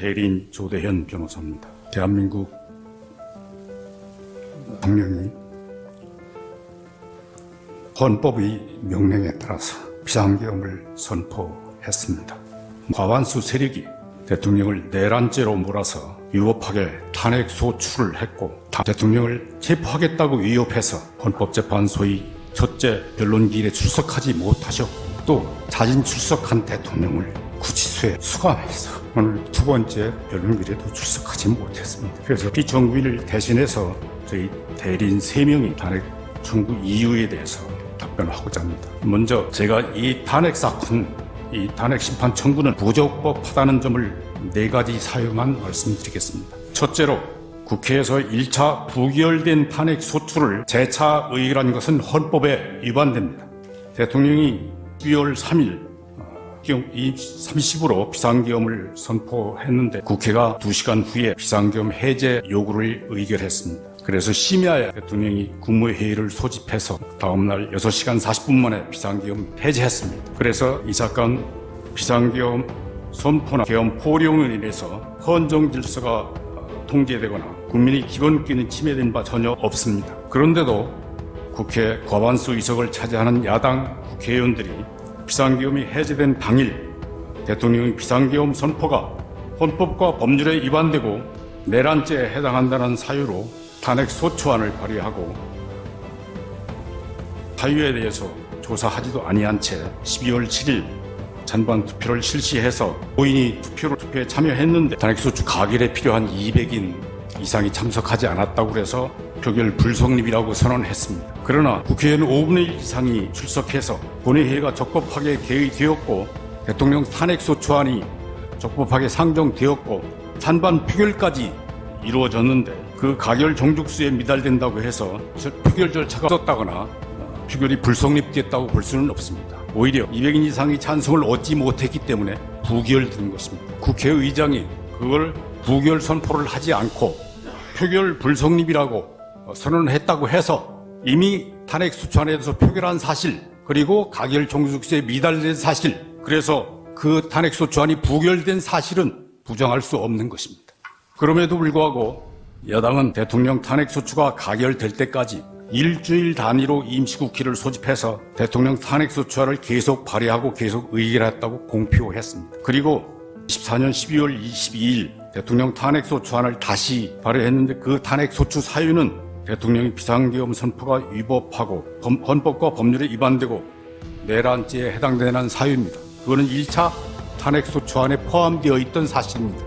대리인 조대현 변호사입니다. 대한민국 대통령이 헌법의 명령에 따라서 비상계엄을 선포했습니다. 과반수 세력이 대통령을 내란죄로 몰아서 위법하게 탄핵 소추를 했고 대통령을 체포하겠다고 위협해서 헌법재판소의 첫째 변론기일에 출석하지 못하셨고 또 자진 출석한 대통령을 구치소에 수감해서 오늘 두 번째 변론기일에도 출석하지 못했습니다. 그래서 비정부인을 대신해서 저희 대리인 3명이 탄핵 청구 이유에 대해서 답변하고자 합니다. 먼저 제가 이 탄핵 사건, 이 탄핵 심판 청구는 부적법하다는 점을 4가지 사유만 말씀드리겠습니다. 첫째로 국회에서 1차 부결된 탄핵 소추를 재차 의결한 것은 헌법에 위반됩니다. 대통령이 12월 3일 30으로 비상계엄을 선포했는데 국회가 2시간 후에 비상계엄 해제 요구를 의결했습니다. 그래서 심야에 대통령이 국무회의를 소집해서 다음날 6시간 40분 만에 비상계엄 해제했습니다. 그래서 이 사건 비상계엄 선포나 계엄 포령을 인해서 헌정 질서가 통제되거나 국민의 기본권이 침해된 바 전혀 없습니다. 그런데도 국회 과반수 의석을 차지하는 야당 국회의원들이 비상계엄이 해제된 당일 대통령의 비상계엄 선포가 헌법과 법률에 위반되고 내란죄에 해당한다는 사유로 탄핵 소추안을 발의하고 사유에 대해서 조사하지도 아니한 채 12월 7일 찬반 투표를 실시해서 고인이 투표에 참여했는데 탄핵소추 가결에 필요한 200인 이상이 참석하지 않았다고 해서 표결 불성립이라고 선언했습니다. 그러나 국회의원 5분의 1 이상이 출석해서 본회의가 적법하게 개의되었고 대통령 탄핵소추안이 적법하게 상정되었고 찬반 표결까지 이루어졌는데 그 가결 종족수에 미달된다고 해서 표결 절차가 없었다거나 표결이 불성립됐다고 볼 수는 없습니다. 오히려 200인 이상의 찬성을 얻지 못했기 때문에 부결된 것입니다. 국회의장이 그걸 부결 선포를 하지 않고 표결 불성립이라고 선언했다고 해서 이미 탄핵 소추안에 대해서 표결한 사실 그리고 가결 종족수에 미달된 사실 그래서 그 탄핵 소추안이 부결된 사실은 부정할 수 없는 것입니다. 그럼에도 불구하고 여당은 대통령 탄핵소추가 가결될 때까지 일주일 단위로 임시국회를 소집해서 대통령 탄핵소추안을 계속 발의하고 계속 의결했다고 공표했습니다. 그리고 24년 12월 22일 대통령 탄핵소추안을 다시 발의했는데 그 탄핵소추 사유는 대통령의 비상계엄 선포가 위법하고 헌법과 법률에 위반되고 내란죄에 해당되는 사유입니다. 그거는 1차 탄핵소추안에 포함되어 있던 사실입니다.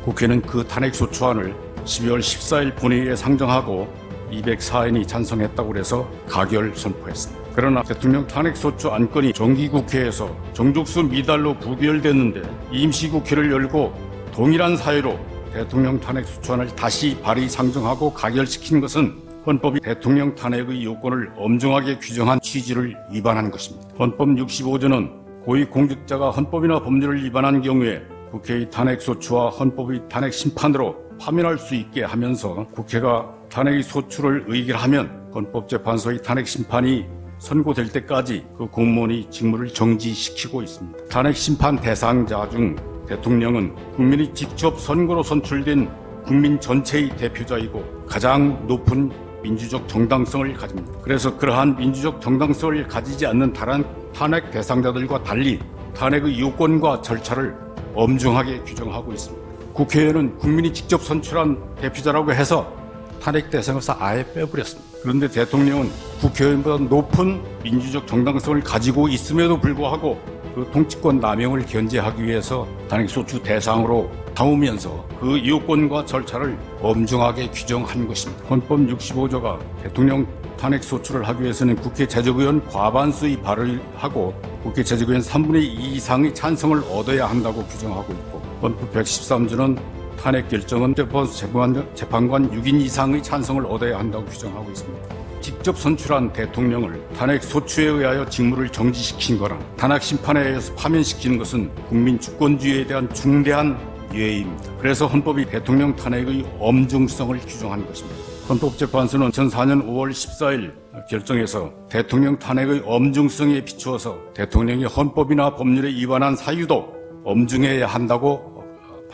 국회는 그 탄핵소추안을 12월 14일 본회의에 상정하고 204인이 찬성했다고 해서 가결 선포했습니다. 그러나 대통령 탄핵소추 안건이 정기국회에서 정족수 미달로 부결됐는데 임시국회를 열고 동일한 사유로 대통령 탄핵소추안을 다시 발의 상정하고 가결시킨 것은 헌법이 대통령 탄핵의 요건을 엄중하게 규정한 취지를 위반한 것입니다. 헌법 65조는 고위공직자가 헌법이나 법률을 위반한 경우에 국회의 탄핵소추와 헌법의 탄핵심판으로 파면할 수 있게 하면서 국회가 탄핵의 소추를 의결하면 헌법재판소의 탄핵심판이 선고될 때까지 그 공무원의 직무를 정지시키고 있습니다. 탄핵심판 대상자 중 대통령은 국민이 직접 선거로 선출된 국민 전체의 대표자이고 가장 높은 민주적 정당성을 가집니다. 그래서 그러한 민주적 정당성을 가지지 않는 다른 탄핵 대상자들과 달리 탄핵의 요건과 절차를 엄중하게 규정하고 있습니다. 국회의원은 국민이 직접 선출한 대표자라고 해서 탄핵 대상에서 아예 빼버렸습니다. 그런데 대통령은 국회의원보다 높은 민주적 정당성을 가지고 있음에도 불구하고 그 통치권 남용을 견제하기 위해서 탄핵소추 대상으로 삼으면서 그 요건과 절차를 엄중하게 규정한 것입니다. 헌법 65조가 대통령 탄핵소추를 하기 위해서는 국회 재적의원 과반수의 발의를 하고 국회 재적의원 3분의 2 이상의 찬성을 얻어야 한다고 규정하고 있고 헌법 113조는 탄핵 결정은 재판관 6인 이상의 찬성을 얻어야 한다고 규정하고 있습니다. 직접 선출한 대통령을 탄핵 소추에 의하여 직무를 정지시킨 거나 탄핵 심판에 의해서 파면시키는 것은 국민 주권주의에 대한 중대한 예의입니다. 그래서 헌법이 대통령 탄핵의 엄중성을 규정한 것입니다. 헌법재판소는 2004년 5월 14일 결정에서 대통령 탄핵의 엄중성에 비추어서 대통령이 헌법이나 법률에 위반한 사유도 엄중해야 한다고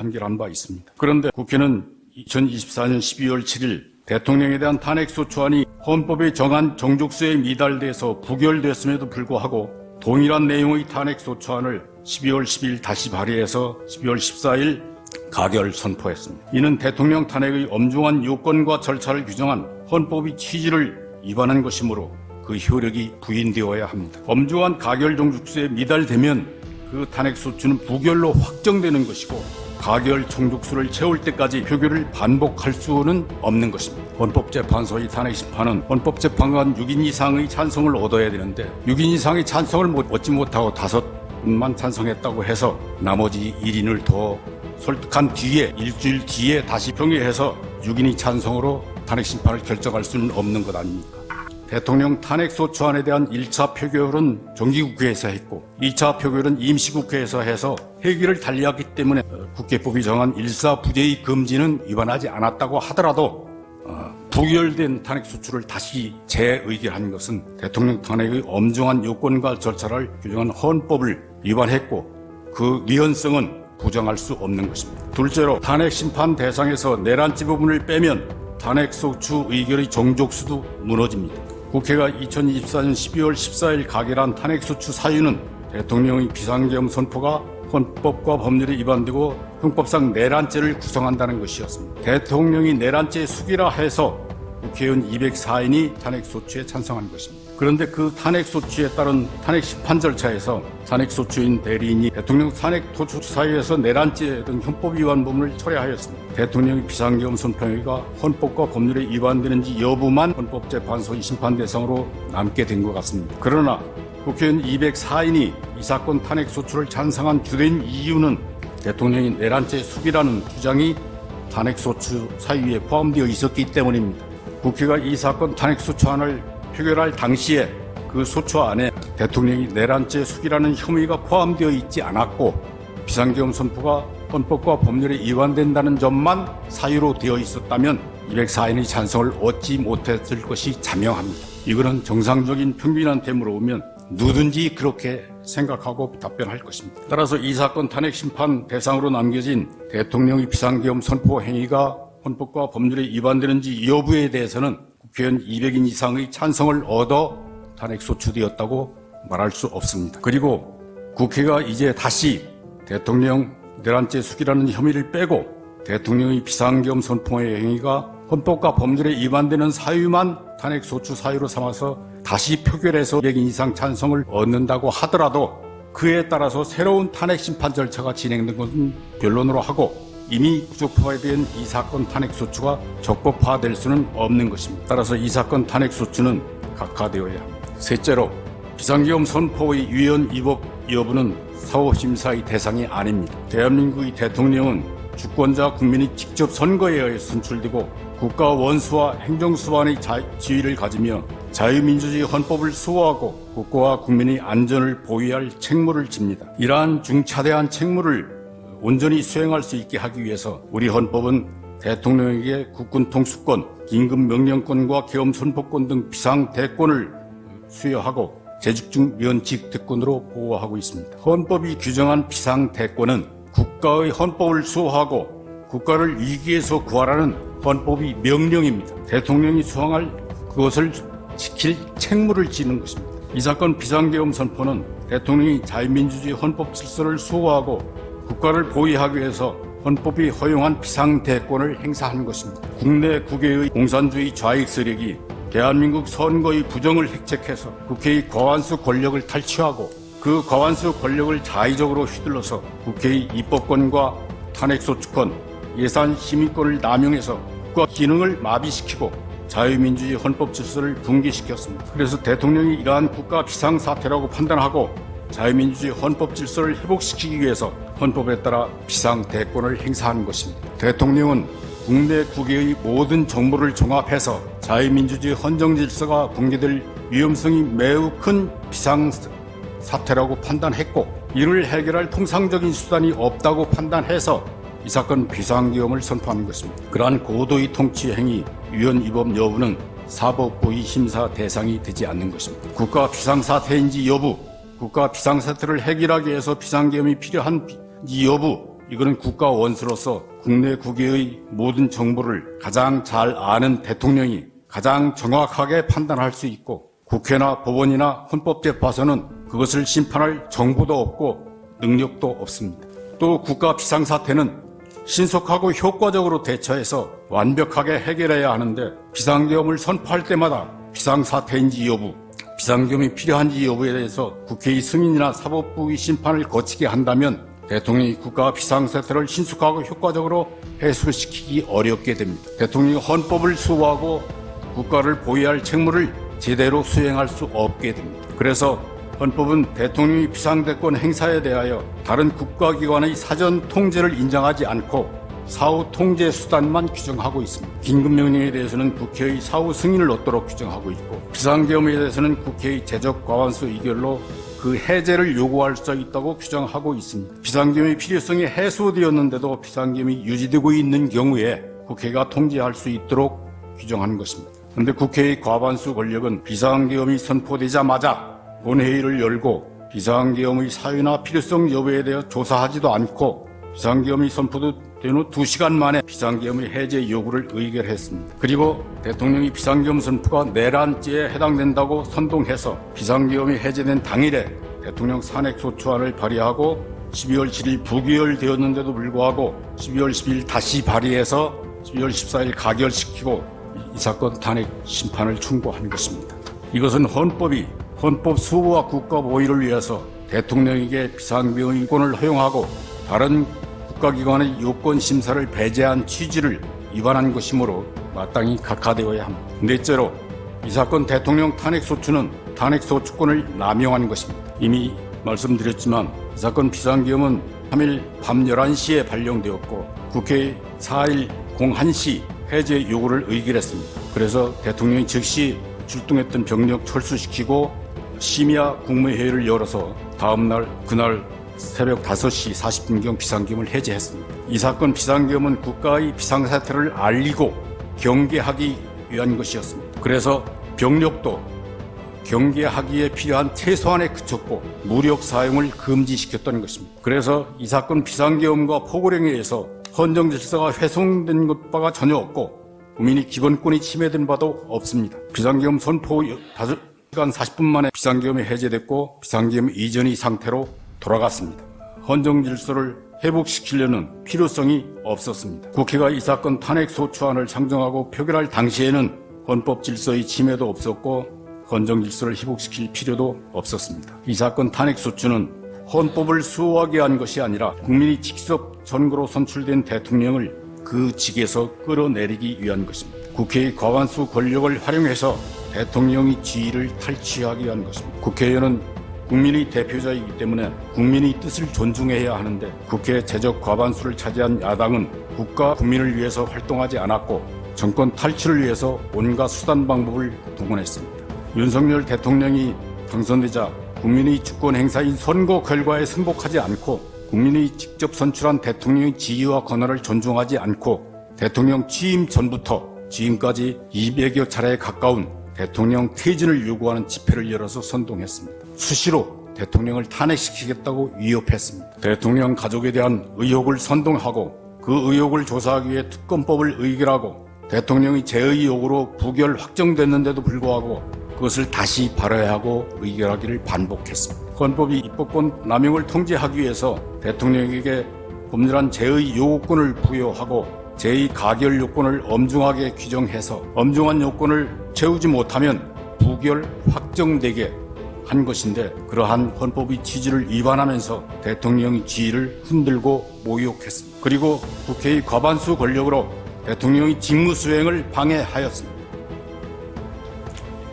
판결한 바 있습니다. 그런데 국회는 2024년 12월 7일 대통령에 대한 탄핵소추안이 헌법에 정한 정족수에 미달돼서 부결됐음에도 불구하고 동일한 내용의 탄핵소추안을 12월 10일 다시 발의해서 12월 14일 가결 선포했습니다. 이는 대통령 탄핵의 엄중한 요건과 절차를 규정한 헌법의 취지를 위반한 것이므로 그 효력이 부인되어야 합니다. 엄중한 가결 정족수에 미달되면 그 탄핵소추는 부결로 확정되는 것이고 가결 정족수를 채울 때까지 표결을 반복할 수는 없는 것입니다. 헌법재판소의 탄핵심판은 헌법재판관 6인 이상의 찬성을 얻어야 되는데 6인 이상의 찬성을 얻지 못하고 5분만 찬성했다고 해서 나머지 1인을 더 설득한 뒤에 일주일 뒤에 다시 평의해서 6인이 찬성으로 탄핵심판을 결정할 수는 없는 것 아닙니까? 대통령 탄핵소추안에 대한 1차 표결은 정기국회에서 했고 2차 표결은 임시국회에서 해서 회기를 달리했기 때문에 국회법이 정한 일사부재의 금지는 위반하지 않았다고 하더라도 부결된 탄핵소추를 다시 재의결한 것은 대통령 탄핵의 엄중한 요건과 절차를 규정한 헌법을 위반했고 그 위헌성은 부정할 수 없는 것입니다. 둘째로 탄핵심판 대상에서 내란죄 부분을 빼면 탄핵소추 의결의 정족수도 무너집니다. 국회가 2024년 12월 14일 가결한 탄핵소추 사유는 대통령의 비상계엄 선포가 헌법과 법률에 위반되고 형법상 내란죄를 구성한다는 것이었습니다. 대통령이 내란죄 수기라 해서 국회의원 204인이 탄핵소추에 찬성한 것입니다. 그런데 그 탄핵소추에 따른 탄핵심판 절차에서 탄핵소추인 대리인이 대통령 탄핵소추 사유에서 내란죄 등 형법 위반 부분을 철회하였습니다. 대통령의 비상계엄 선포가 헌법과 법률에 위반되는지 여부만 헌법재판소의 심판 대상으로 남게 된 것 같습니다. 그러나 국회의원 204인이 이 사건 탄핵소추를 찬성한 주된 이유는 대통령이 내란죄 수기라는 주장이 탄핵소추 사유에 포함되어 있었기 때문입니다. 국회가 이 사건 탄핵소추안을 표결할 당시에 그 소추안에 대통령이 내란죄 수기라는 혐의가 포함되어 있지 않았고 비상계엄 선포가 헌법과 법률에 위반된다는 점만 사유로 되어 있었다면 204인의 찬성을 얻지 못했을 것이 자명합니다. 이거는 정상적인 평균한테 물어보면 누구든지 그렇게 생각하고 답변할 것입니다. 따라서 이 사건 탄핵심판 대상으로 남겨진 대통령의 비상계엄 선포 행위가 헌법과 법률에 위반되는지 여부에 대해서는 국회의원 200인 이상의 찬성을 얻어 탄핵소추되었다고 말할 수 없습니다. 그리고 국회가 이제 다시 대통령 내란죄 수기라는 혐의를 빼고 대통령의 비상계엄 선포의 행위가 헌법과 법률에 위반되는 사유만 탄핵소추 사유로 삼아서 다시 표결해서 200인 이상 찬성을 얻는다고 하더라도 그에 따라서 새로운 탄핵심판 절차가 진행된 것은 변론으로 하고 이미 부적법화된 이 사건 탄핵소추가 적법화될 수는 없는 것입니다. 따라서 이 사건 탄핵소추는 각하되어야 합니다. 셋째로 비상계엄 선포의 위헌 위법 여부는 사법심사의 대상이 아닙니다. 대한민국의 대통령은 주권자 국민이 직접 선거에 의해 선출되고 국가 원수와 행정수반의 지위를 가지며 자유민주주의 헌법을 수호하고 국가와 국민의 안전을 보위할 책무를 집니다. 이러한 중차대한 책무를 온전히 수행할 수 있게 하기 위해서 우리 헌법은 대통령에게 국군 통수권, 긴급명령권과 계엄선포권 등 비상대권을 수여하고 재직 중 면직 대권으로 보호하고 있습니다. 헌법이 규정한 비상대권은 국가의 헌법을 수호하고 국가를 위기에서 구하라는 헌법의 명령입니다. 대통령이 수행할 그것을 지킬 책무를 지는 것입니다. 이 사건 비상계엄 선포는 대통령이 자유민주주의 헌법 질서를 수호하고 국가를 보위하기 위해서 헌법이 허용한 비상대권을 행사하는 것입니다. 국내 국외의 공산주의 좌익 세력이 대한민국 선거의 부정을 획책해서 국회의 과반수 권력을 탈취하고 그 과반수 권력을 자의적으로 휘둘러서 국회의 입법권과 탄핵소추권, 예산 심의권을 남용해서 국가 기능을 마비시키고 자유민주주의 헌법 질서를 붕괴시켰습니다. 그래서 대통령이 이러한 국가 비상사태라고 판단하고 자유민주주의 헌법 질서를 회복시키기 위해서 헌법에 따라 비상대권을 행사하는 것입니다. 대통령은 국내 국외의 모든 정보를 종합해서 자유민주주의 헌정 질서가 붕괴될 위험성이 매우 큰 비상사태라고 판단했고 이를 해결할 통상적인 수단이 없다고 판단해서 이 사건 비상계엄을 선포하는 것입니다. 그러한 고도의 통치 행위, 위헌 위법 여부는 사법부의 심사 대상이 되지 않는 것입니다. 국가 비상사태인지 여부, 국가 비상사태를 해결하기 위해서 비상계엄이 필요한지 여부, 이거는 국가 원수로서 국내 국외의 모든 정보를 가장 잘 아는 대통령이 가장 정확하게 판단할 수 있고 국회나 법원이나 헌법재판소는 그것을 심판할 정보도 없고 능력도 없습니다. 또 국가 비상사태는 신속하고 효과적으로 대처해서 완벽하게 해결해야 하는데 비상계엄을 선포할 때마다 비상사태인지 여부, 비상계엄이 필요한지 여부에 대해서 국회의 승인이나 사법부의 심판을 거치게 한다면 대통령이 국가 비상사태를 신속하고 효과적으로 해소시키기 어렵게 됩니다. 대통령이 헌법을 수호하고 국가를 보위할 책무를 제대로 수행할 수 없게 됩니다. 그래서 헌법은 대통령이 비상대권 행사에 대하여 다른 국가기관의 사전 통제를 인정하지 않고 사후 통제 수단만 규정하고 있습니다. 긴급명령에 대해서는 국회의 사후 승인을 얻도록 규정하고 있고 비상계엄에 대해서는 국회의 제적 과반수 의결로 그 해제를 요구할 수 있다고 규정하고 있습니다. 비상계엄의 필요성이 해소되었는데도 비상계엄이 유지되고 있는 경우에 국회가 통제할 수 있도록 규정한 것입니다. 그런데 국회의 과반수 권력은 비상계엄이 선포되자마자 본회의를 열고 비상계엄의 사유나 필요성 여부에 대해 조사하지도 않고 비상계엄이 선포된 후 2시간 만에 비상계엄의 해제 요구를 의결했습니다. 그리고 대통령이 비상계엄 선포가 내란죄에 해당된다고 선동해서 비상계엄이 해제된 당일에 대통령 산핵소추안을 발의하고 12월 7일 부결되었는데도 불구하고 12월 10일 다시 발의해서 12월 14일 가결시키고 이 사건 탄핵 심판을 청구한 것입니다. 이것은 헌법 수호와 국가 보위를 위해서 대통령에게 비상계엄권을 허용하고 다른 국가기관의 요건 심사를 배제한 취지를 위반한 것이므로 마땅히 각하되어야 합니다. 넷째로 이 사건 대통령 탄핵소추는 탄핵소추권을 남용한 것입니다. 이미 말씀드렸지만 이 사건 비상계엄은 3일 밤 11시에 발령되었고 국회 4일 01시 해제 요구를 의결했습니다. 그래서 대통령이 즉시 출동했던 병력 철수시키고 심야 국무회의를 열어서 다음날 그날 새벽 5시 40분경 비상계엄을 해제했습니다. 이 사건 비상계엄은 국가의 비상사태를 알리고 경계하기 위한 것이었습니다. 그래서 병력도 경계하기에 필요한 최소한에 그쳤고 무력 사용을 금지시켰던 것입니다. 그래서 이 사건 비상계엄과 포고령에 의해서 헌정 질서가 훼손된 바가 전혀 없고 국민의 기본권이 침해된 바도 없습니다. 비상계엄 선포 5시간 40분 만에 비상계엄이 해제됐고 비상계엄 이전의 상태로 돌아갔습니다. 헌정 질서를 회복시키려는 필요성이 없었습니다. 국회가 이 사건 탄핵소추안을 상정하고 표결할 당시에는 헌법 질서의 침해도 없었고 헌정 질서를 회복시킬 필요도 없었습니다. 이 사건 탄핵소추는 헌법을 수호하기 위한 것이 아니라 국민이 직접 선거로 선출된 대통령을 그 직에서 끌어내리기 위한 것입니다. 국회의 과반수 권력을 활용해서 대통령의 지위를 탈취하기 위한 것입니다. 국회의원은 국민의 대표자이기 때문에 국민의 뜻을 존중해야 하는데 국회 제적 과반수를 차지한 야당은 국가 국민을 위해서 활동하지 않았고 정권 탈취를 위해서 온갖 수단 방법을 동원했습니다. 윤석열 대통령이 당선되자 국민의 주권 행사인 선거 결과에 승복하지 않고 국민이 직접 선출한 대통령의 지위와 권한을 존중하지 않고 대통령 취임 전부터 지금까지 200여 차례에 가까운 대통령 퇴진을 요구하는 집회를 열어서 선동했습니다. 수시로 대통령을 탄핵시키겠다고 위협했습니다. 대통령 가족에 대한 의혹을 선동하고 그 의혹을 조사하기 위해 특검법을 의결하고 대통령이 제의 요구로 부결 확정됐는데도 불구하고 그것을 다시 발의하고 의결하기를 반복했습니다. 헌법이 입법권 남용을 통제하기 위해서 대통령에게 법률안 제의 요구권을 부여하고 제의 가결 요건을 엄중하게 규정해서 엄중한 요건을 채우지 못하면 부결 확정되게 한 것인데 그러한 헌법의 취지를 위반하면서 대통령의 지위를 흔들고 모욕했습니다. 그리고 국회의 과반수 권력으로 대통령의 직무 수행을 방해하였습니다.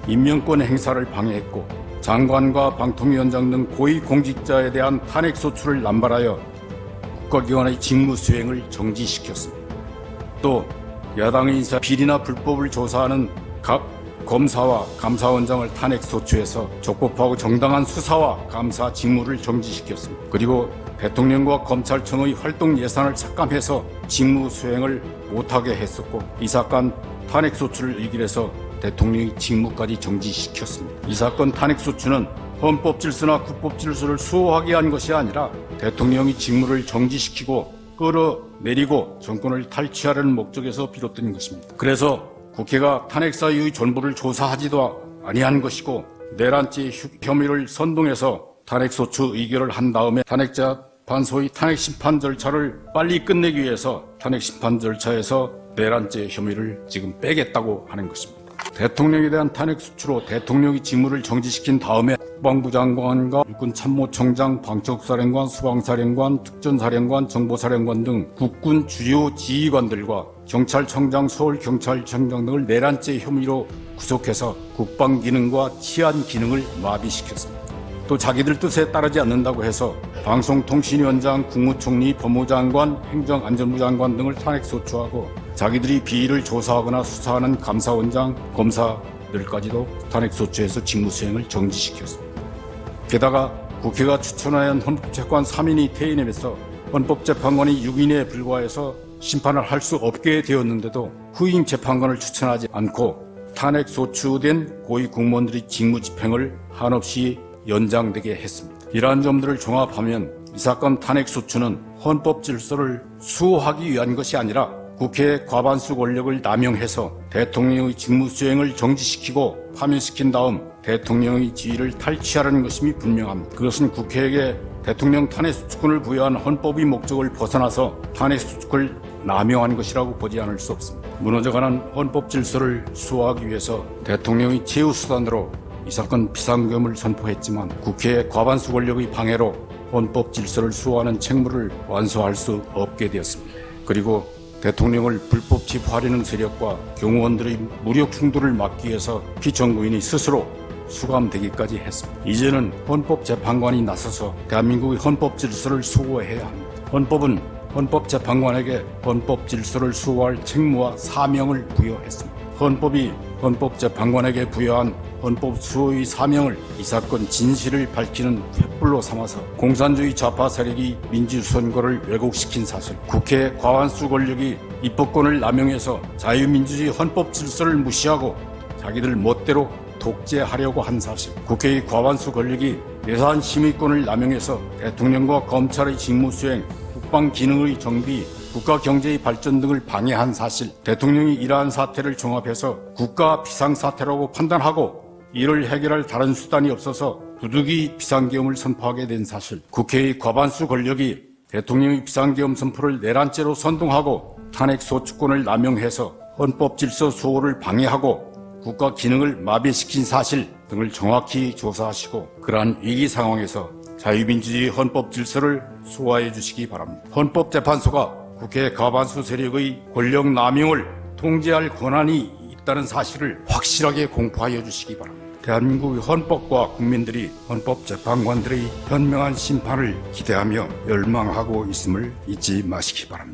임명권 행사를 방해했고 장관과 방통위원장 등 고위 공직자에 대한 탄핵소추를 남발하여 국가기관의 직무 수행을 정지시켰습니다. 또 야당의 인사 비리나 불법을 조사하는 각 검사와 감사원장을 탄핵소추해서 적법하고 정당한 수사와 감사 직무를 정지시켰습니다. 그리고 대통령과 검찰청의 활동 예산을 삭감해서 직무 수행을 못하게 했었고 이 사건 탄핵소추를 의결해서 대통령의 직무까지 정지시켰습니다. 이 사건 탄핵소추는 헌법 질서나 국법 질서를 수호하기 위한 것이 아니라 대통령의 직무를 정지시키고 끌어내리고 정권을 탈취하려는 목적에서 비롯된 것입니다. 그래서 국회가 탄핵 사유의 전부를 조사하지도 아니한 것이고 내란죄 혐의를 선동해서 탄핵소추 의결을 한 다음에 탄핵재판소의 탄핵심판 절차를 빨리 끝내기 위해서 탄핵심판 절차에서 내란죄 혐의를 지금 빼겠다고 하는 것입니다. 대통령에 대한 탄핵소추로 대통령의 직무를 정지시킨 다음에 국방부 장관과 육군참모총장, 방첩사령관, 수방사령관, 특전사령관, 정보사령관 등 국군 주요 지휘관들과 경찰청장, 서울경찰청장 등을 내란죄 혐의로 구속해서 국방기능과 치안기능을 마비시켰습니다. 또 자기들 뜻에 따르지 않는다고 해서 방송통신위원장, 국무총리, 법무장관, 행정안전부 장관 등을 탄핵소추하고 자기들이 비리를 조사하거나 수사하는 감사원장, 검사들까지도 탄핵소추해서 직무수행을 정지시켰습니다. 게다가 국회가 추천하는 헌법재판 3인이 퇴임해서 헌법재판관이 6인에 불과해서 심판을 할 수 없게 되었는데도 후임 재판관을 추천하지 않고 탄핵소추된 고위 공무원들의 직무집행을 한없이 연장되게 했습니다. 이러한 점들을 종합하면 이 사건 탄핵소추는 헌법 질서를 수호하기 위한 것이 아니라 국회의 과반수 권력을 남용해서 대통령의 직무수행을 정지시키고 파면시킨 다음 대통령의 지위를 탈취하려는 것임이 분명합니다. 그것은 국회에게 대통령 탄핵소추권을 부여한 헌법의 목적을 벗어나서 탄핵소추권을 남용한 것이라고 보지 않을 수 없습니다. 무너져가는 헌법 질서를 수호하기 위해서 대통령의 최우수단으로 이 사건 비상계엄을 선포했지만 국회의 과반수 권력의 방해로 헌법 질서를 수호하는 책무를 완수할 수 없게 되었습니다. 그리고 대통령을 불법 체포하려는 세력과 경호원들의 무력 충돌을 막기 위해서 피청구인이 스스로 수감되기까지 했습니다. 이제는 헌법재판관이 나서서 대한민국의 헌법 질서를 수호해야 합니다. 헌법은 헌법재판관에게 헌법 질서를 수호할 책무와 사명을 부여했습니다. 헌법이 헌법재판관에게 부여한 헌법 수호의 사명을 이 사건 진실을 밝히는 횃불로 삼아서 공산주의 좌파 세력이 민주선거를 왜곡시킨 사실, 국회 과반수 권력이 입법권을 남용해서 자유민주주의 헌법 질서를 무시하고 자기들 멋대로 독재하려고 한 사실, 국회의 과반수 권력이 예산 심의권을 남용해서 대통령과 검찰의 직무수행, 국방기능의 정비, 국가 경제의 발전 등을 방해한 사실, 대통령이 이러한 사태를 종합해서 국가 비상사태라고 판단하고 이를 해결할 다른 수단이 없어서 부득이 비상계엄을 선포하게 된 사실, 국회의 과반수 권력이 대통령의 비상계엄 선포를 내란죄로 선동하고 탄핵소추권을 남용해서 헌법질서 수호를 방해하고 국가 기능을 마비시킨 사실 등을 정확히 조사하시고 그러한 위기 상황에서 자유민주주의 헌법 질서를 수호해 주시기 바랍니다. 헌법재판소가 국회 과반수 세력의 권력 남용을 통제할 권한이 있다는 사실을 확실하게 공포하여 주시기 바랍니다. 대한민국의 헌법과 국민들이 헌법재판관들의 현명한 심판을 기대하며 열망하고 있음을 잊지 마시기 바랍니다.